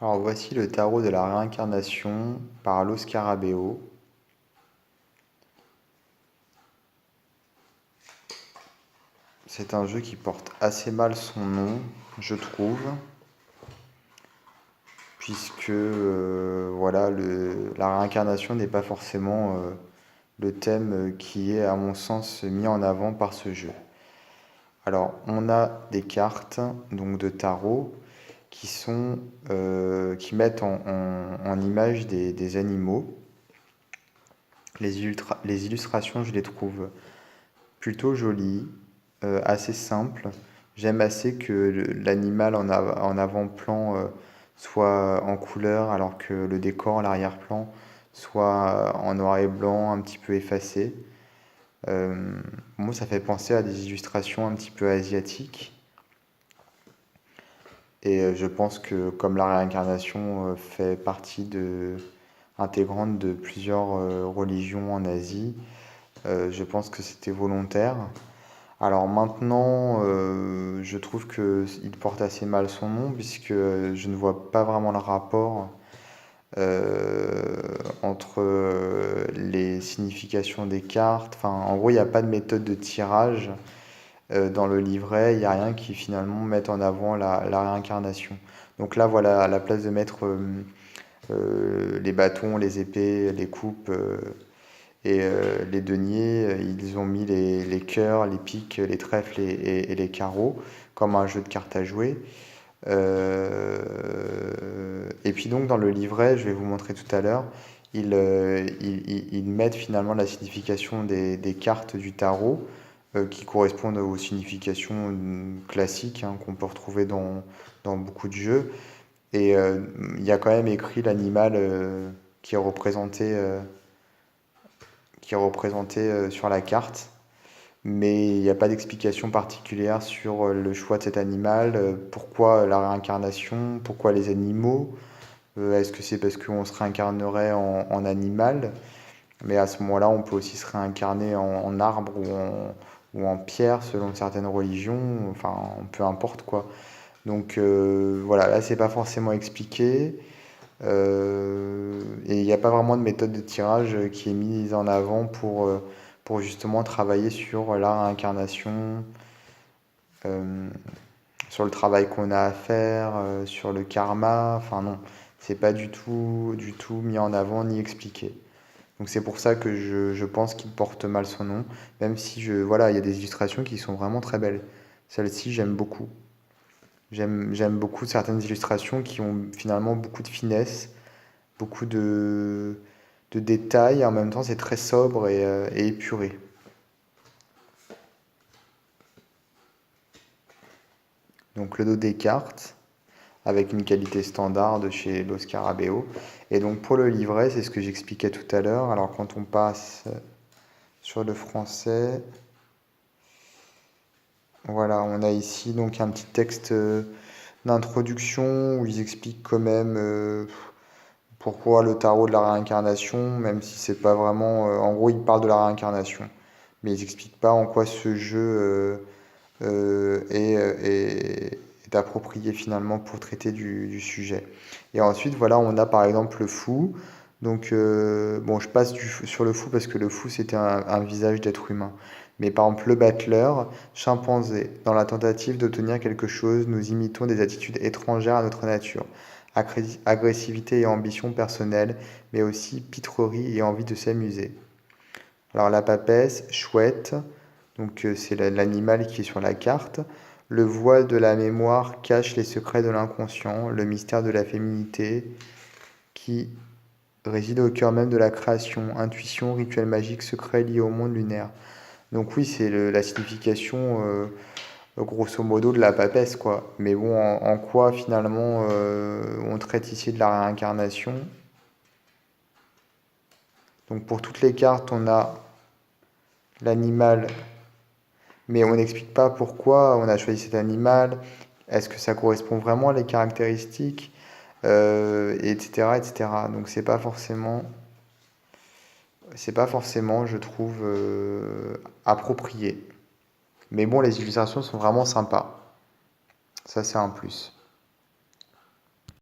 Alors voici le tarot de la réincarnation par Los Scarabeo. C'est un jeu qui porte assez mal son nom, je trouve, puisque voilà, la réincarnation n'est pas forcément le thème qui est, à mon sens, mis en avant par ce jeu. Alors, on a des cartes donc de tarot qui mettent en image des animaux. Les illustrations, je les trouve plutôt jolies, assez simples. J'aime assez que l'animal en avant-plan soit en couleur alors que le décor, l'arrière-plan, soit en noir et blanc, un petit peu effacé. Moi, ça fait penser à des illustrations un petit peu asiatiques. Et je pense que comme la réincarnation fait partie intégrante de plusieurs religions en Asie, je pense que c'était volontaire. Alors maintenant, je trouve qu'il porte assez mal son nom puisque je ne vois pas vraiment le rapport entre les significations des cartes. Enfin, en gros, il n'y a pas de méthode de tirage dans le livret. Il n'y a rien qui finalement mette en avant la réincarnation. Donc là, voilà, à la place de mettre les bâtons, les épées, les coupes les deniers, ils ont mis les cœurs, les piques, les trèfles et les carreaux, comme un jeu de cartes à jouer. Et puis donc dans le livret, je vais vous montrer tout à l'heure, ils mettent finalement la signification des cartes du tarot qui correspondent aux significations classiques hein, qu'on peut retrouver dans beaucoup de jeux. Et il y a quand même écrit l'animal qui est représenté sur la carte, mais il n'y a pas d'explication particulière sur le choix de cet animal, pourquoi la réincarnation, pourquoi les animaux, est-ce que c'est parce qu'on se réincarnerait en animal, mais à ce moment-là on peut aussi se réincarner en arbre ou en pierre selon certaines religions, enfin peu importe quoi. Donc voilà, là c'est pas forcément expliqué. Et il n'y a pas vraiment de méthode de tirage qui est mise en avant pour justement travailler sur la réincarnation, euh, sur le travail qu'on a à faire, sur le karma. Enfin non, c'est pas du tout mis en avant ni expliqué. Donc c'est pour ça que je pense qu'il porte mal son nom, même si voilà, il y a des illustrations qui sont vraiment très belles. Celle-ci, j'aime beaucoup. J'aime beaucoup certaines illustrations qui ont finalement beaucoup de finesse, beaucoup de détails, et en même temps c'est très sobre et épuré. Donc le dos des cartes, avec une qualité standard de chez Los Scarabeo. Et donc pour le livret, c'est ce que j'expliquais tout à l'heure. Alors quand on passe sur le français, voilà, on a ici donc un petit texte d'introduction où ils expliquent quand même pourquoi le tarot de la réincarnation, même si c'est pas vraiment... en gros, ils parlent de la réincarnation, mais ils expliquent pas en quoi ce jeu est approprié finalement pour traiter du sujet. Et ensuite, voilà, on a par exemple le fou. Donc, bon, je passe sur le fou parce que le fou, c'était un visage d'être humain. Mais par exemple, le battleur, chimpanzé, dans la tentative d'obtenir quelque chose, nous imitons des attitudes étrangères à notre nature. Agressivité et ambition personnelle, mais aussi pitrerie et envie de s'amuser. Alors la papesse, chouette, donc c'est l'animal qui est sur la carte. Le voile de la mémoire cache les secrets de l'inconscient, le mystère de la féminité qui réside au cœur même de la création, intuition, rituel magique, secret lié au monde lunaire. Donc oui, c'est la signification grosso modo de la papesse quoi. Mais bon, en quoi finalement on traite ici de la réincarnation? Donc pour toutes les cartes, on a l'animal mais on n'explique pas pourquoi on a choisi cet animal, est-ce que ça correspond vraiment à les caractéristiques, etc., etc. Donc c'est pas forcément, je trouve, approprié. Mais bon, les illustrations sont vraiment sympas. Ça, c'est un plus.